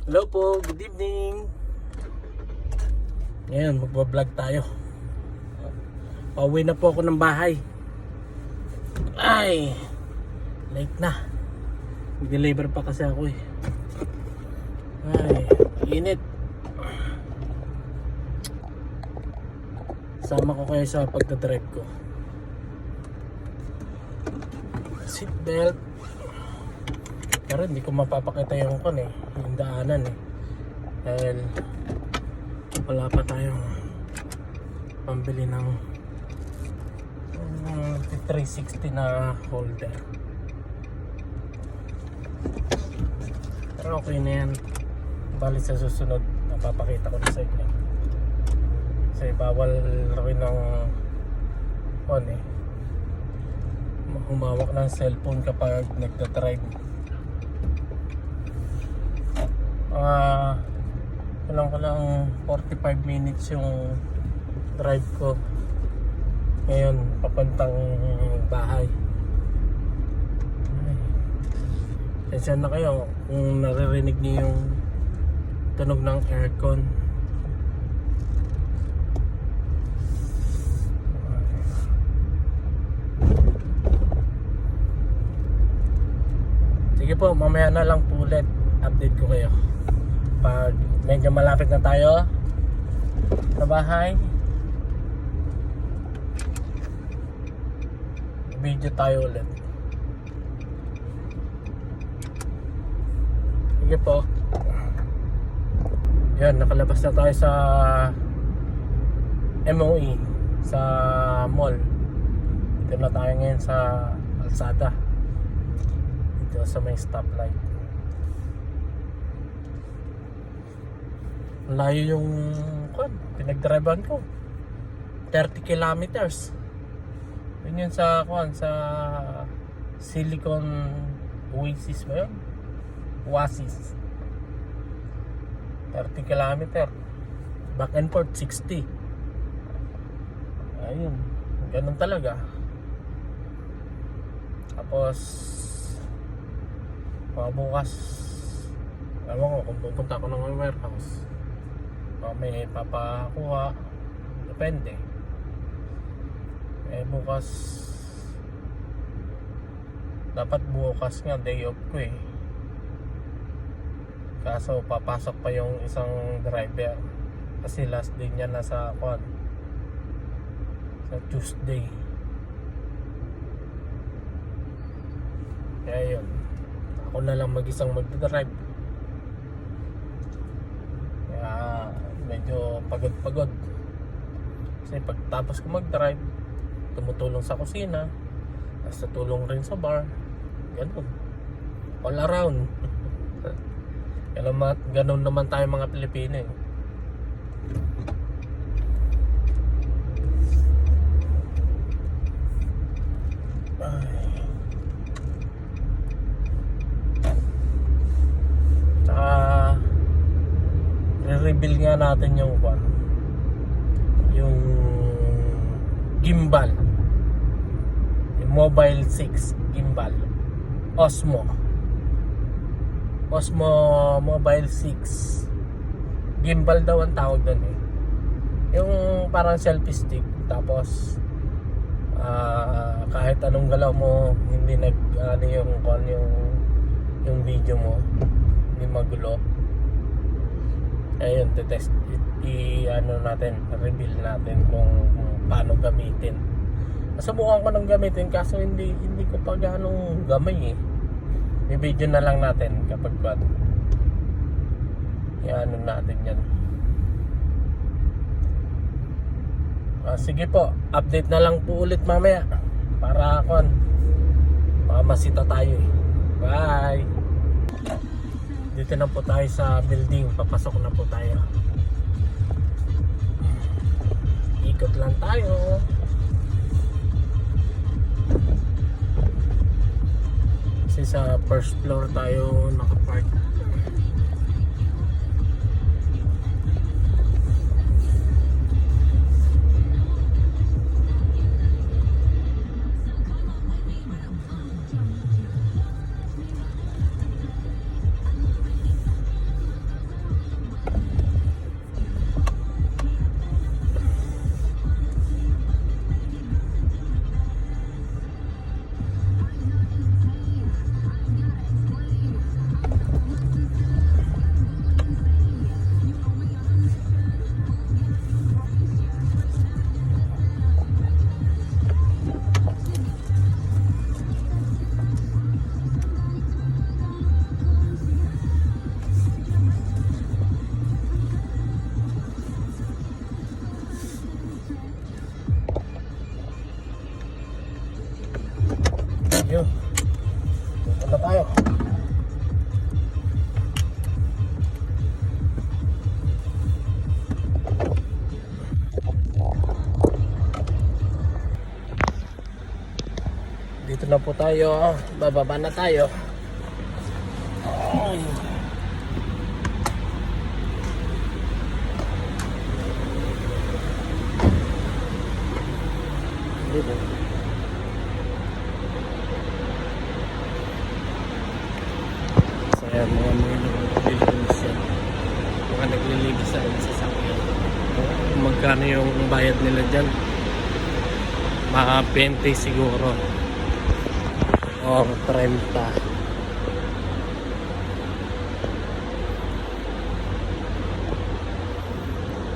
Hello po, good evening. Ngayon, magbablog tayo. Pauwi na po ako ng bahay. Ay, late na. Mag-deliver pa kasi ako eh. Ay, init. Sama ko kayo sa pagdadrive ko. Seatbelt. Pero hindi ko mapapakita yung yung daanan eh. Dahil wala pa tayong pambili ng 360 na holder. Pero okay na yan. Bali sa susunod napapakita ko na sa inyo. Kasi bawal rin ng humawak ng cellphone kapag nagdadrive. Kulang 45 minutes yung drive ko ngayon papuntang bahay. Pasensya na kayo kung naririnig niyo yung tunog ng aircon. Sige po, mamaya na lang po ulit update ko kayo pag medyo malapit na tayo sa bahay. Video tayo ulit. Sige po. Yan, nakalabas na tayo sa MOE, sa mall. Dito na tayo ngayon sa Alsada, dito sa may stoplight. Layo yung pinagdrivean ko, 30 kilometers. Yun sa sa Silicon Oasis ba yun? Oasis. 30 kilometer. Back and forth 60. Ayun, ganun talaga. Tapos bukas ewan ko kung pupunta ako ng warehouse, may papakuha, depende. Bukas, dapat bukas nga day off ko eh, kaso papasok pa yung isang driver kasi last day niya nasa sa Tuesday. Kaya yun, ako na lang mag-isang magdadrive. Kaya medyo pagod kasi pagtapos ko mag-drive, tumutulong sa kusina, tapos tutulong rin sa bar, ganun, all around. Ganun naman tayo mga Pilipino eh. Re-reveal nga natin yung gimbal, yung Mobile 6 gimbal, Osmo Mobile 6 gimbal daw ang tawag doon eh. Yung parang selfie stick, tapos kahit anong galaw mo, hindi yung video mo hindi magulo. Ayun, test reveal natin kung paano gamitin. Nasubukan ko ng gamitin kaso hindi ko pa ganong gamay eh. I-video na lang natin kapag natin yan. Sige po, update na lang po ulit mamaya para masita tayo eh. Bye. Dito na po tayo sa building, papasok na po tayo. Ikot lang tayo. Kasi sa first floor tayo nakapark. na po tayo. Bababa na tayo. Ay. Dito. So yan, mga naglilinis yan. Mga naglilinis sa sasakyan. Magkano yung bayad nila dyan? Mga 20 siguro. O 30.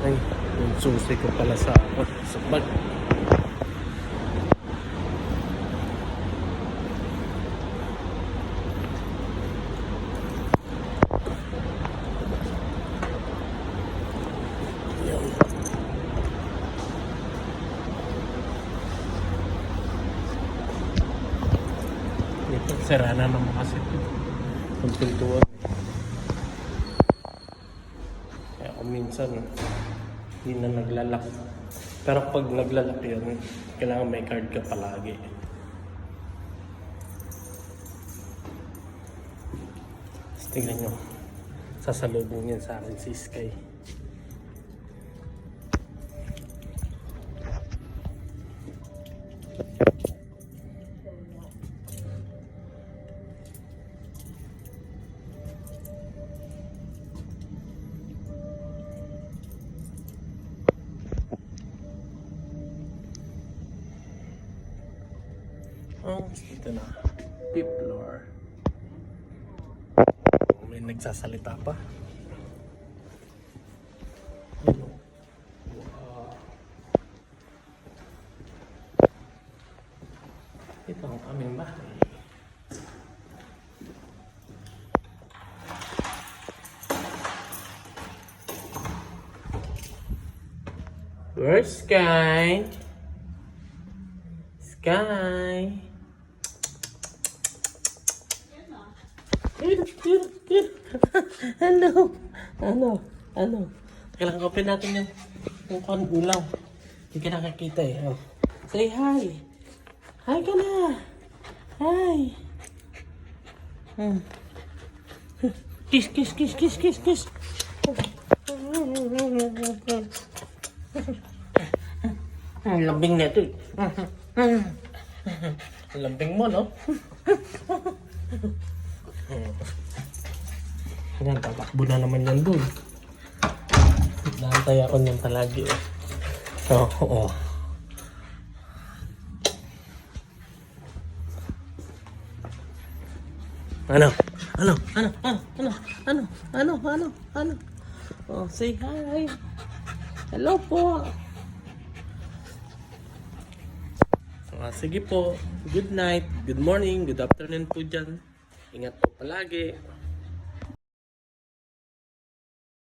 Ay, yung susi ko pala sa bag. Ito, sira na naman kasi ito. Ang pintuan. Kaya kung minsan, hindi na naglalak. Pero pag naglalak yun, kailangan may card ka palagi. Tapos tingnan nyo, sasalubong yan sa akin si Sky. Oh, ito na. Fifth floor. May nagsasalita pa. Wow. Ito ang aming bahay. Where's Sky? Sky? Hello. Ano? Kailangan open natin yung ilaw. Hindi ka nakakita eh. Oh. Say hi. Hi ka na. Hi. Kiss, kiss, kiss, kiss, kiss, kiss. Lambing na ito eh. Lambing mo, no? Yan, tatakbo na naman yan dun. Naantay ako niyan palagi eh. Oo. Ano? Oh, say hi. Hello po. Sige po. Good night, good morning, good afternoon po dyan. Ingat po palagi.